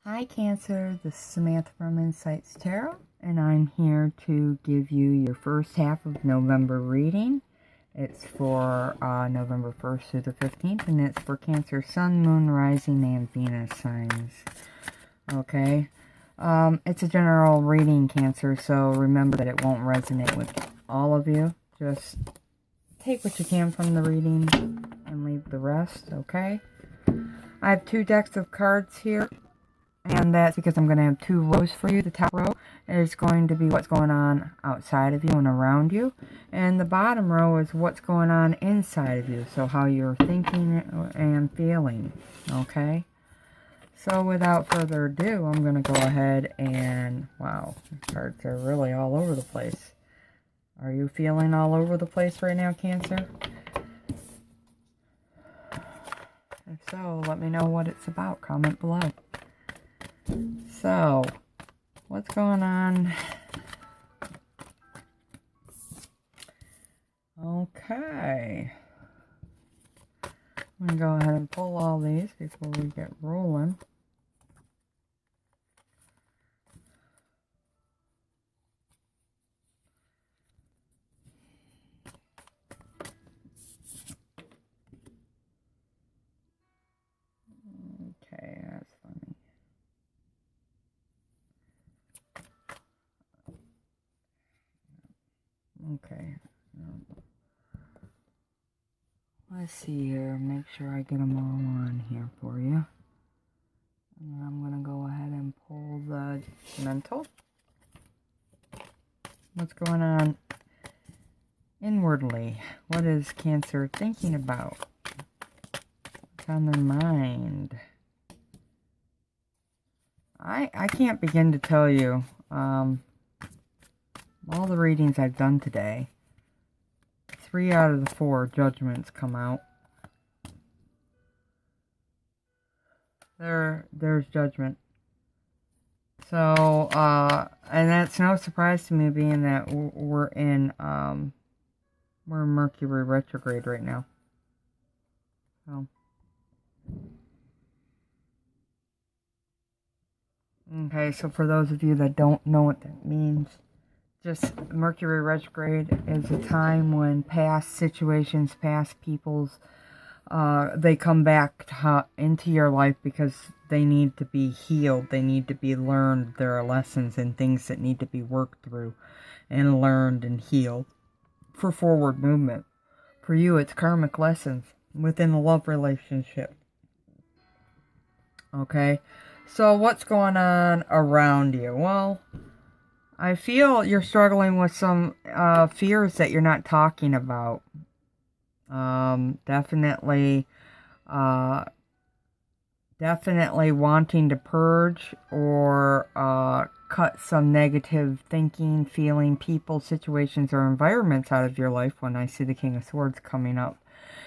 Hi Cancer, this is Samantha from Insights Tarot, and I'm here to give you your first half of November reading. It's for November 1st through the 15th, and it's for Cancer, Sun, Moon, Rising, and Venus signs. Okay, it's a general reading, Cancer, so remember that it won't resonate with all of you. Just take what you can from the reading and leave the rest, okay? I have two decks of cards here. And that's because I'm going to have two rows for you. The top row is going to be what's going on outside of you and around you. And the bottom row is what's going on inside of you. So how you're thinking and feeling. Okay? So without further ado, I'm going to go ahead and... Wow, the cards are really all over the place. Are you feeling all over the place right now, Cancer? If so, let me know what it's about. Comment below. So, what's going on? Okay. I'm going to go ahead and pull all these before we get rolling. Okay, that's funny. Okay. Let's see here. Make sure I get them all on here for you. And then I'm going to go ahead and pull the mental. What's going on inwardly? What is Cancer thinking about? What's on their mind? I can't begin to tell you. All the readings I've done today, 3 out of the 4 judgments come out. There's judgment. So, and that's no surprise to me, being that we're in Mercury retrograde right now. So, okay, so for those of you that don't know what that means, just Mercury retrograde is a time when past situations, past people's, they come back into your life because they need to be healed. They need to be learned. There are lessons and things that need to be worked through and learned and healed for forward movement. For you, it's karmic lessons within a love relationship. Okay? So what's going on around you? Well, I feel you're struggling with some fears that you're not talking about. Definitely wanting to purge or cut some negative thinking, feeling, people, situations, or environments out of your life when I see the King of Swords coming up.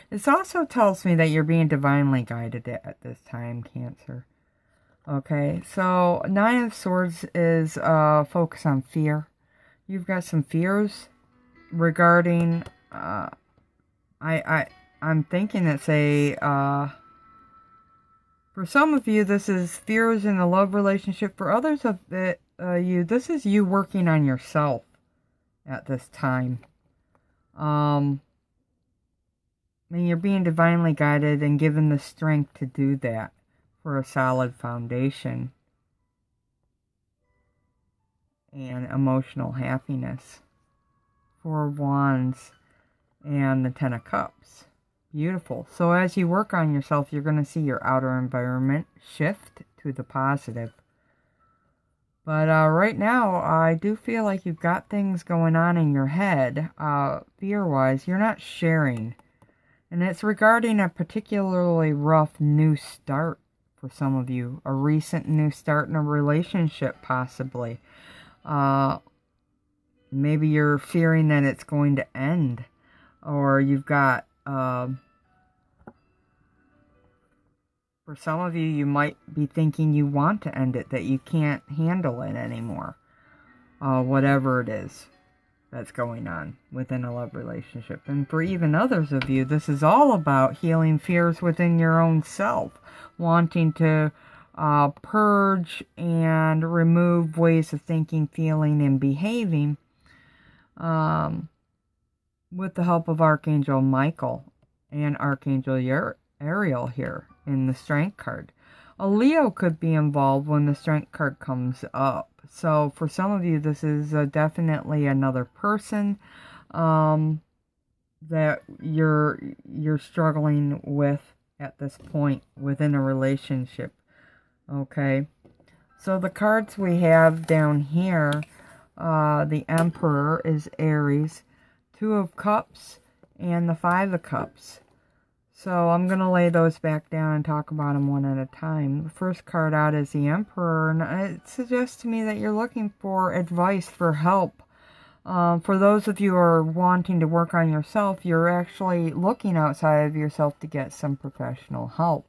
This also tells me that you're being divinely guided at this time, Cancer. Okay, so 9 of Swords is focus on fear. You've got some fears regarding, I'm thinking it's for some of you, this is fears in a love relationship. For others of you, this is you working on yourself at this time. And you're being divinely guided and given the strength to do that. For a solid foundation and emotional happiness. 4 of Wands and the 10 of Cups. Beautiful. So as you work on yourself, you're going to see your outer environment shift to the positive. But right now, I do feel like you've got things going on in your head, fear-wise. You're not sharing. And it's regarding a particularly rough new start. For some of you, a recent new start in a relationship, possibly. Maybe you're fearing that it's going to end, or you've got, for some of you, you might be thinking you want to end it, that you can't handle it anymore. Whatever it is that's going on within a love relationship. And for even others of you, this is all about healing fears within your own self, wanting to purge and remove ways of thinking, feeling, and behaving with the help of Archangel Michael and Archangel Ariel here in the Strength card. A Leo could be involved when the Strength card comes up. So for some of you, this is definitely another person that you're struggling with at this point within a relationship. Okay, so the cards we have down here, the Emperor is Aries, Two of Cups, and the Five of Cups. So I'm going to lay those back down and talk about them one at a time. The first card out is the Emperor, and it suggests to me that you're looking for advice, for help. For those of you who are wanting to work on yourself, you're actually looking outside of yourself to get some professional help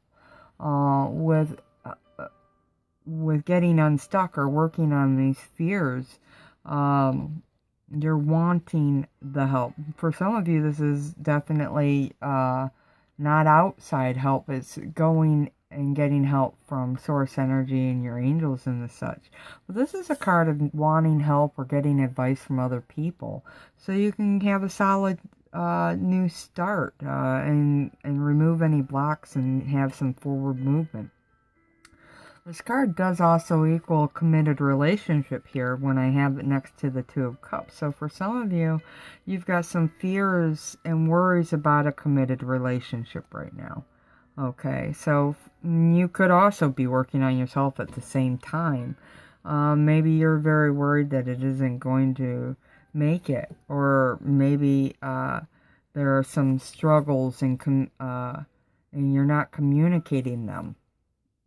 with getting unstuck or working on these fears. You're wanting the help. For some of you, this is definitely not outside help. It's going and getting help from source energy and your angels and the such. But this is a card of wanting help or getting advice from other people, so you can have a solid new start and remove any blocks and have some forward movement. This card does also equal a committed relationship here when I have it next to the Two of Cups. So for some of you, you've got some fears and worries about a committed relationship right now. Okay, so you could also be working on yourself at the same time. Maybe you're very worried that it isn't going to make it. Or maybe there are some struggles and you're not communicating them.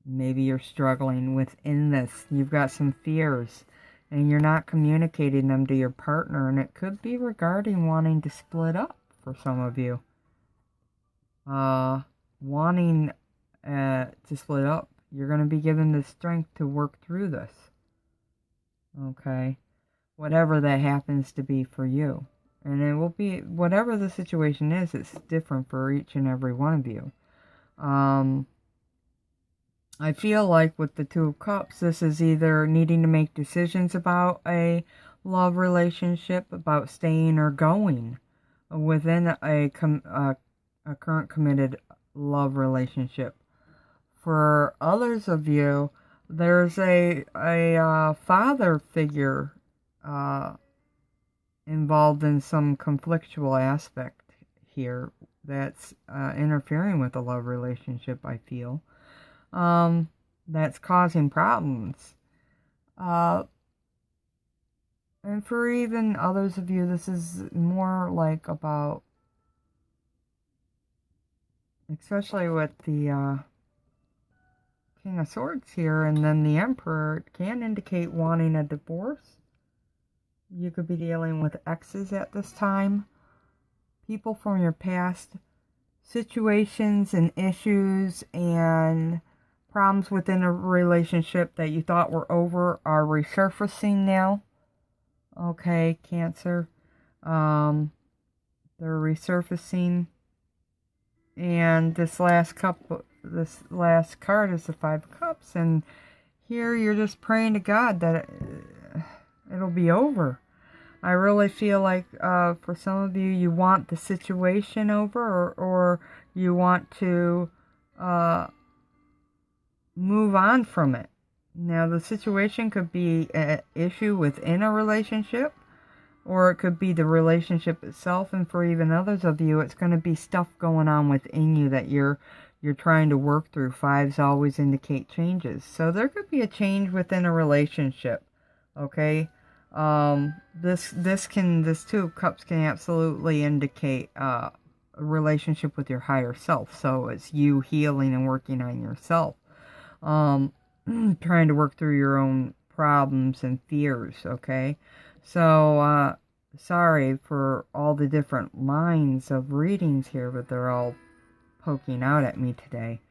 Maybe you're struggling within this. You've got some fears and you're not communicating them to your partner. And it could be regarding wanting to split up for some of you. Wanting to split up. You're going to be given the strength to work through this. Okay. Whatever that happens to be for you. And it will be, whatever the situation is, it's different for each and every one of you. I feel like with the Two of Cups, this is either needing to make decisions about a love relationship, about staying or going within a current committed love relationship. For others of you, there's a father figure involved in some conflictual aspect here that's interfering with the love relationship, I feel. That's causing problems. And for even others of you, this is more like about, especially with the King of Swords here and then the Emperor, it can indicate wanting a divorce. You could be dealing with exes at this time, people from your past, situations and issues and problems within a relationship that you thought were over are resurfacing now. Okay, Cancer. They're resurfacing. And this last card is the Five of Cups. And here you're just praying to God that it'll be over. I really feel like for some of you, you want the situation over or you want to move on from it. Now, the situation could be an issue within a relationship, or it could be the relationship itself, and for even others of you, it's going to be stuff going on within you that you're trying to work through. Fives always indicate changes. So there could be a change within a relationship, okay? This Two of Cups can absolutely indicate a relationship with your higher self. So it's you healing and working on yourself. Trying to work through your own problems and fears, okay? So, sorry for all the different lines of readings here, but they're all poking out at me today.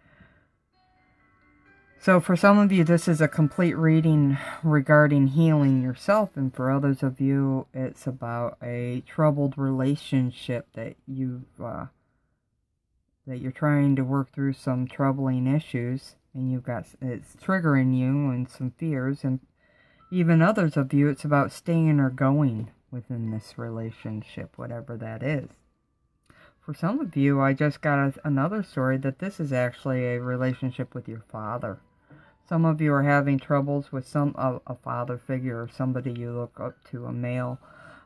So for some of you, this is a complete reading regarding healing yourself, and for others of you, it's about a troubled relationship that you're trying to work through some troubling issues. and it's triggering you and some fears, and even others of you, it's about staying or going within this relationship, whatever that is. For some of you, I just got another story that this is actually a relationship with your father. Some of you are having troubles with a father figure or somebody you look up to, a male,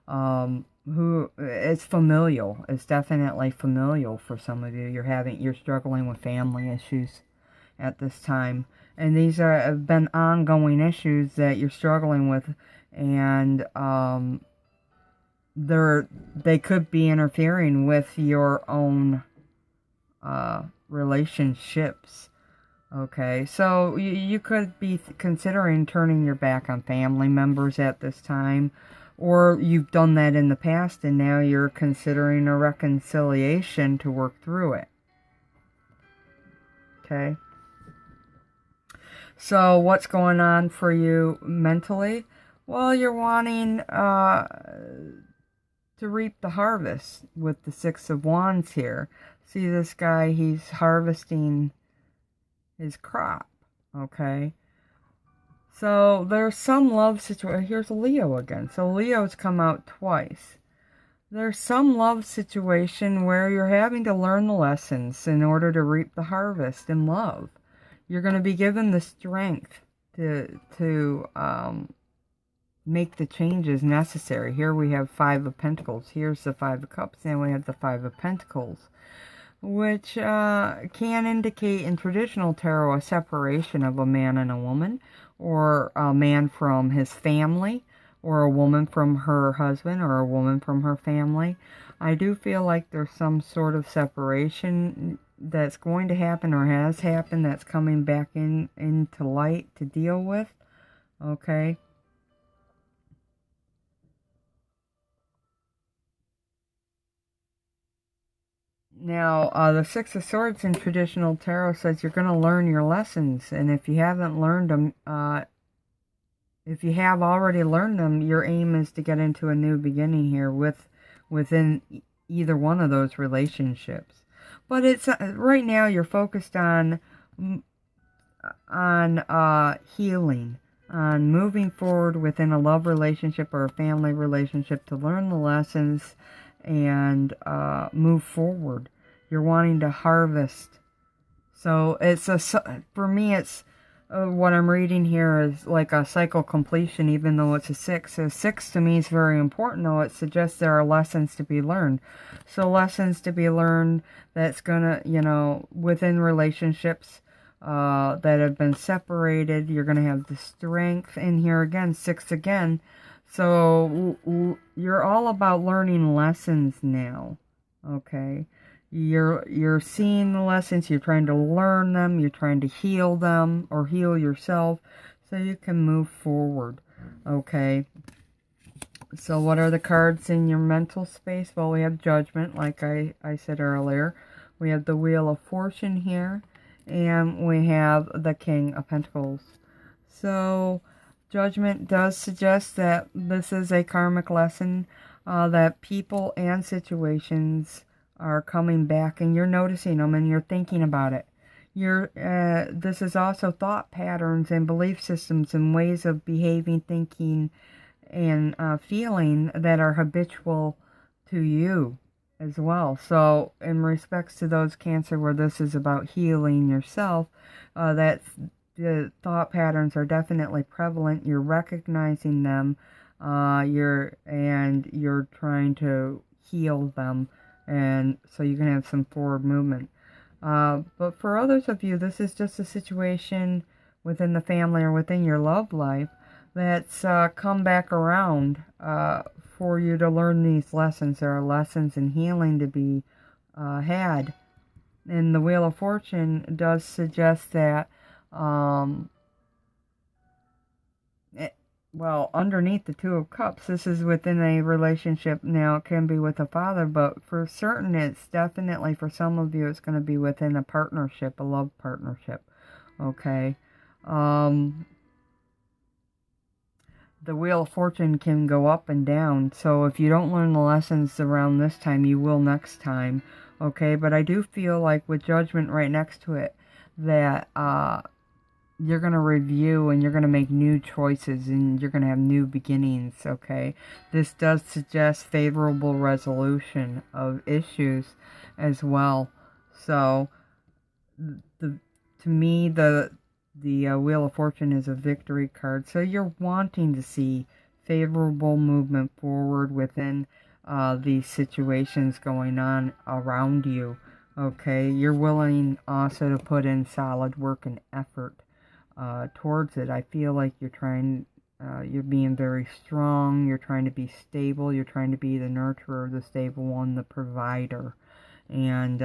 who it's familial. It's definitely familial for some of you. You're struggling with family issues at this time, and these have been ongoing issues that you're struggling with, and they could be interfering with your own relationships. Okay, so you could be considering turning your back on family members at this time, or you've done that in the past and now you're considering a reconciliation to work through it. Okay, so what's going on for you mentally? Well, you're wanting to reap the harvest with the Six of Wands here. See this guy, he's harvesting his crop, okay? So there's some love situation. Here's a Leo again. So Leo's come out twice. There's some love situation where you're having to learn the lessons in order to reap the harvest in love. You're going to be given the strength to make the changes necessary. Here we have Five of Pentacles. Here's the Five of Cups. And we have the Five of Pentacles, which can indicate in traditional tarot a separation of a man and a woman, or a man from his family, or a woman from her husband, or a woman from her family. I do feel like there's some sort of separation that's going to happen or has happened that's coming back into light to deal with. Okay. Now, the Six of Swords in traditional tarot says you're going to learn your lessons, and if you haven't learned them, if you have already learned them, your aim is to get into a new beginning here within either one of those relationships. But it's right now you're focused on healing, on moving forward within a love relationship or a family relationship to learn the lessons and move forward. You're wanting to harvest. So for me, it's what I'm reading here is like a cycle completion, even though it's a six. A six to me is very important, though. It suggests there are lessons to be learned. So lessons to be learned that's gonna, within relationships that have been separated, you're gonna have the strength in here again, six again. So you're all about learning lessons now, okay? You're seeing the lessons, you're trying to learn them, you're trying to heal them or heal yourself so you can move forward, okay? So what are the cards in your mental space? Well, we have Judgment, like I said earlier. We have the Wheel of Fortune here, and we have the King of Pentacles. So Judgment does suggest that this is a karmic lesson, that people and situations are coming back, and you're noticing them and you're thinking about it. This is also thought patterns and belief systems and ways of behaving, thinking, and feeling that are habitual to you as well. So in respects to those Cancer, where this is about healing yourself, the thought patterns are definitely prevalent. You're recognizing them, you're trying to heal them, and so you can have some forward movement. But for others of you, this is just a situation within the family or within your love life that's come back around for you to learn these lessons. There are lessons in healing to be had. And the Wheel of Fortune does suggest that well, underneath the Two of Cups, this is within a relationship. Now, it can be with a father, but for certain, it's definitely, for some of you, it's going to be within a partnership, a love partnership, okay? The Wheel of Fortune can go up and down, so if you don't learn the lessons around this time, you will next time, okay? But I do feel like with Judgment right next to it, that you're going to review and you're going to make new choices and you're going to have new beginnings, okay? This does suggest favorable resolution of issues as well. So, to me, the Wheel of Fortune is a victory card. So you're wanting to see favorable movement forward within these situations going on around you, okay? You're willing also to put in solid work and effort towards it. I feel like you're being very strong, you're trying to be stable, you're trying to be the nurturer, the stable one, the provider, and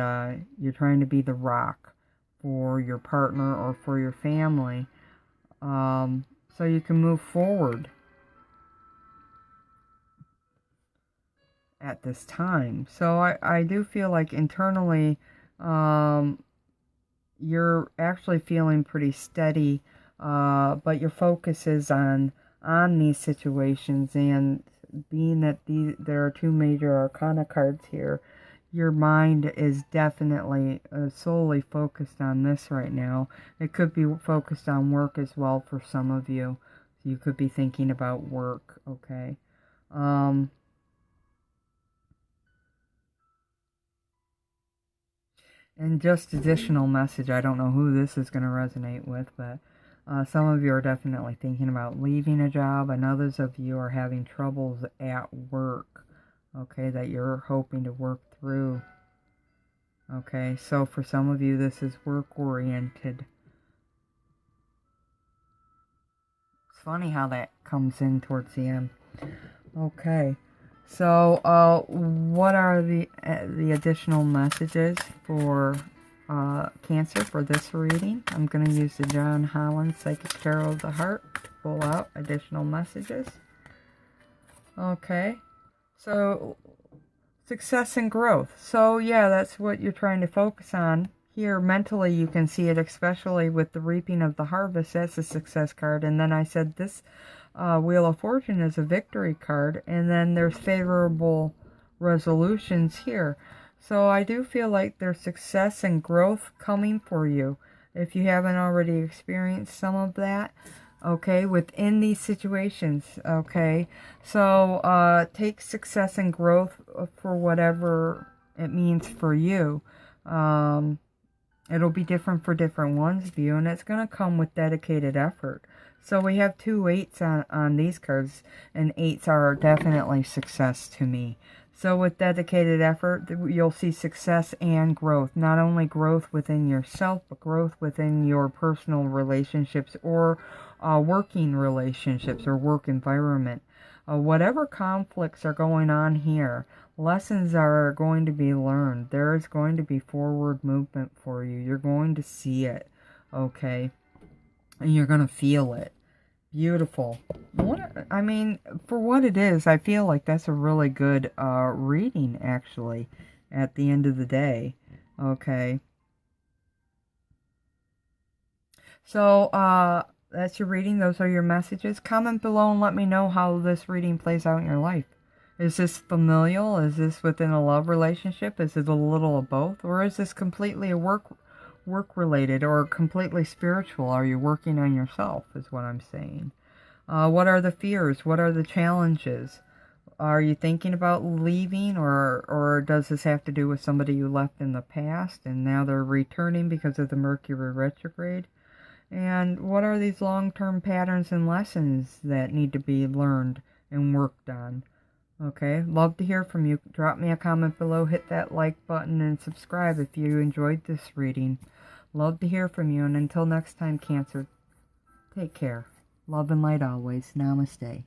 you're trying to be the rock for your partner or for your family, so you can move forward at this time. So I do feel like internally, you're actually feeling pretty steady, but your focus is on these situations, and being that there are two major arcana cards here, your mind is definitely solely focused on this right now. It could be focused on work as well for some of you. You could be thinking about work, okay? And just additional message, I don't know who this is going to resonate with, but some of you are definitely thinking about leaving a job, and others of you are having troubles at work, okay, that you're hoping to work through. Okay, so for some of you, this is work-oriented. It's funny how that comes in towards the end. Okay. So, what are the additional messages for Cancer for this reading? I'm going to use the John Holland Psychic Tarot of the Heart to pull out additional messages. Okay. So, success and growth. So, yeah, that's what you're trying to focus on. Here, mentally, you can see it, especially with the reaping of the harvest. That's a success card. And then I said this Wheel of Fortune is a victory card, and then there's favorable resolutions here. So I do feel like there's success and growth coming for you, if you haven't already experienced some of that, okay, within these situations, okay? So take success and growth for whatever it means for you. It'll be different for different ones of you, and it's going to come with dedicated effort. So we have 2 8s on these cards, and 8s are definitely success to me. So with dedicated effort, you'll see success and growth. Not only growth within yourself, but growth within your personal relationships or working relationships or work environment. Whatever conflicts are going on here, lessons are going to be learned. There is going to be forward movement for you. You're going to see it, okay? And you're going to feel it. Beautiful. I mean, for what it is, I feel like that's a really good reading, actually, at the end of the day. Okay. So, that's your reading. Those are your messages. Comment below and let me know how this reading plays out in your life. Is this familial? Is this within a love relationship? Is it a little of both? Or is this completely a work-related or completely spiritual? Are you working on yourself, is what I'm saying. What are the fears? What are the challenges? Are you thinking about leaving, or does this have to do with somebody you left in the past and now they're returning because of the Mercury retrograde? And what are these long-term patterns and lessons that need to be learned and worked on? Okay, love to hear from you. Drop me a comment below, hit that like button, and subscribe if you enjoyed this reading. Love to hear from you, and until next time, Cancer, take care. Love and light always. Namaste.